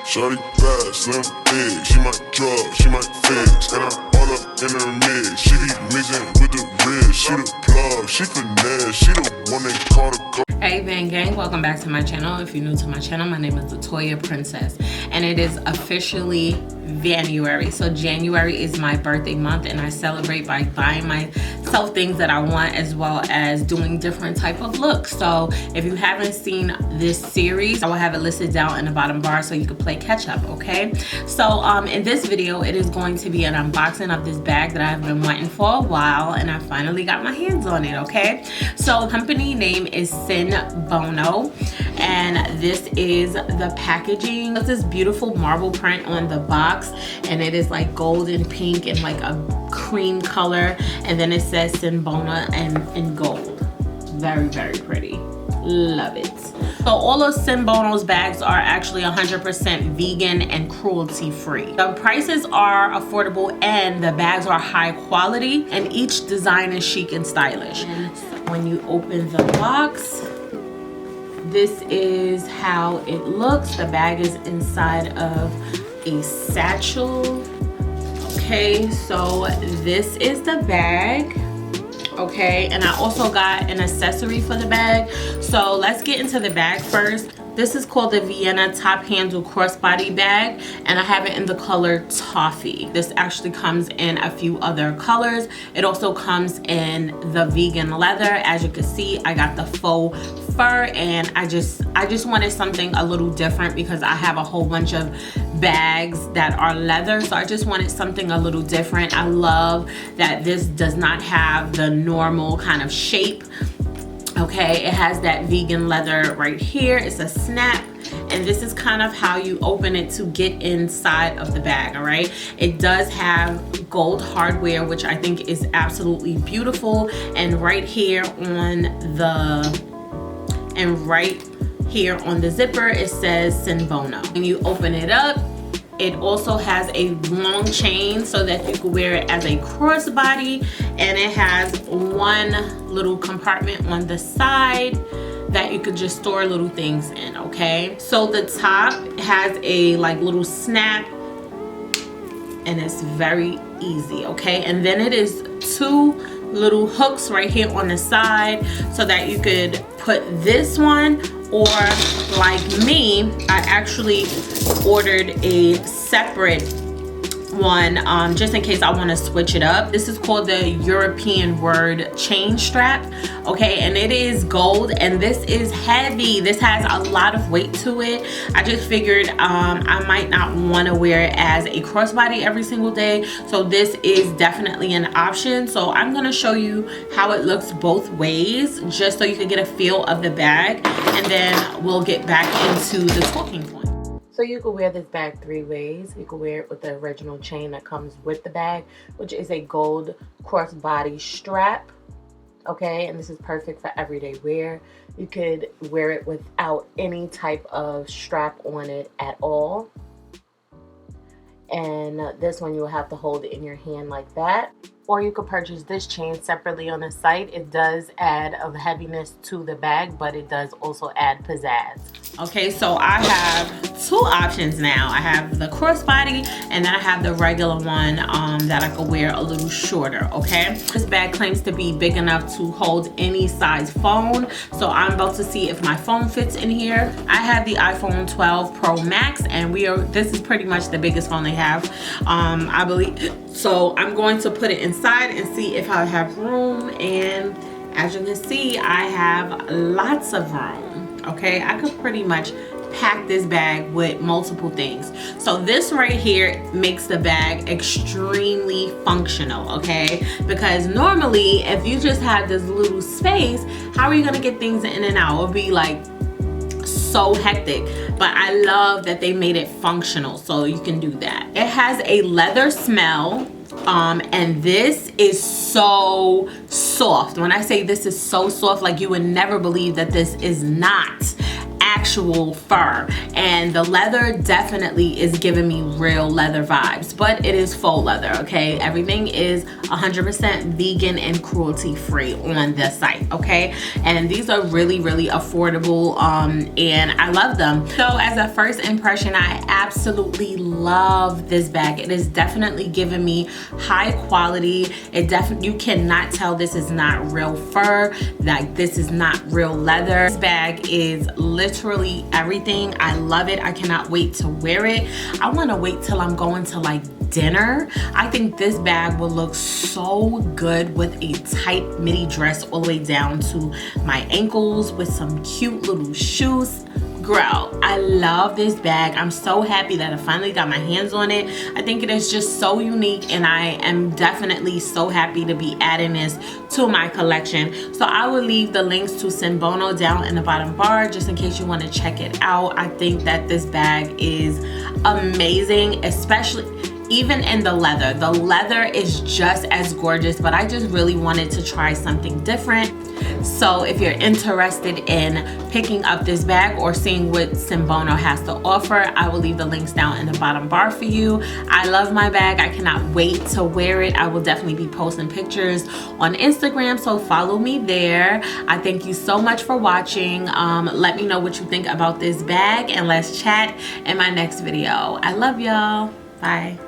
Shorty bad, slim, big. She might drug, she might fix. And I'm all up in her mix. She be mixing with the wrist. She the plug, she finesse. She the one they call the co. Hey VanGang, welcome back to my channel. If you're new to my channel, my name is LaToya Princess, and it is officially January. So January is my birthday month, and I celebrate by buying myself things that I want, as well as doing different type of looks. So if you haven't seen this series, I will have it listed down in the bottom bar so you can play catch up, okay? So in this video, it is going to be an unboxing of this bag that I've been wanting for a while, and I finally got my hands on it, okay? So the company name is SINBONO, and this is the packaging. It's this beautiful marble print on the box, and it is like golden pink and like a cream color, and then it says SINBONO and in gold. Very, very pretty. Love it. So all of SINBONO's bags are actually 100% vegan and cruelty free. The prices are affordable and the bags are high quality, and each design is chic and stylish. And when you open the box, this is how it looks. The bag is inside of a satchel. Okay, so this is the bag. Okay, and I also got an accessory for the bag. So let's get into the bag first. This is called the Vienna top handle crossbody bag, and I have it in the color toffee. This actually comes in a few other colors. It also comes in the vegan leather. As you can see, I got the faux fur, and I just wanted something a little different because I have a whole bunch of bags that are leather, so I just wanted something a little different. I love that this does not have the normal kind of shape. Okay, it has that vegan leather right here. It's a snap, and this is kind of how you open it to get inside of the bag. All right, it does have gold hardware, which I think is absolutely beautiful, and right here on the zipper it says SINBONO. When you open it up, it also has a long chain so that you can wear it as a crossbody, and it has one little compartment on the side that you could just store little things in. Okay, so the top has a like little snap, and it's very easy. Okay, and then it is two little hooks right here on the side so that you could put this one, or like me, I actually ordered a separate one just in case I want to switch it up. This is called the European word chain strap. Okay, and it is gold, and this is heavy. This has a lot of weight to it. I just figured I might not want to wear it as a crossbody every single day, so this is definitely an option. So I'm going to show you how it looks both ways, just so you can get a feel of the bag, and then we'll get back into the talking point. So you can wear this bag three ways. You can wear it with the original chain that comes with the bag, which is a gold crossbody strap. Okay, and this is perfect for everyday wear. You could wear it without any type of strap on it at all. And this one you will have to hold it in your hand like that. Or you could purchase this chain separately on the site. It does add a heaviness to the bag, but it does also add pizzazz. Okay, so I have two options now. I have the crossbody, and then I have the regular one that I could wear a little shorter. Okay, this bag claims to be big enough to hold any size phone, so I'm about to see if my phone fits in here. I have the iPhone 12 Pro Max, and this is pretty much the biggest phone they have, I believe. So I'm going to put it inside and see if I have room, and as you can see, I have lots of room. Okay, I could pretty much pack this bag with multiple things. So this right here makes the bag extremely functional, okay? Because normally if you just have this little space, how are you gonna get things in and out? It would be like so hectic, but I love that they made it functional so you can do that. It has a leather smell, and this is so soft. When I say this is so soft, like you would never believe that this is not actual fur, and the leather definitely is giving me real leather vibes, but it is faux leather. Okay, everything is 100% vegan and cruelty free on this site. Okay, and these are really affordable, and I love them. So as a first impression, I absolutely love this bag. It is definitely giving me high quality. You cannot tell this is not real fur, like this is not real leather. This bag is literally everything. I love it. I cannot wait to wear it. I want to wait till I'm going to like dinner. I think this bag will look so good with a tight midi dress all the way down to my ankles with some cute little shoes. Girl, I love this bag. I'm so happy that I finally got my hands on it. I think it is just so unique, and I am definitely so happy to be adding this to my collection. So I will leave the links to SINBONO down in the bottom bar just in case you want to check it out. I think that this bag is amazing, especially even in the leather. The leather is just as gorgeous, but I just really wanted to try something different. So if you're interested in picking up this bag or seeing what SINBONO has to offer, I will leave the links down in the bottom bar for you. I love my bag. I cannot wait to wear it. I will definitely be posting pictures on Instagram, so follow me there. I thank you so much for watching. Let me know what you think about this bag, and let's chat in my next video. I love y'all. Bye.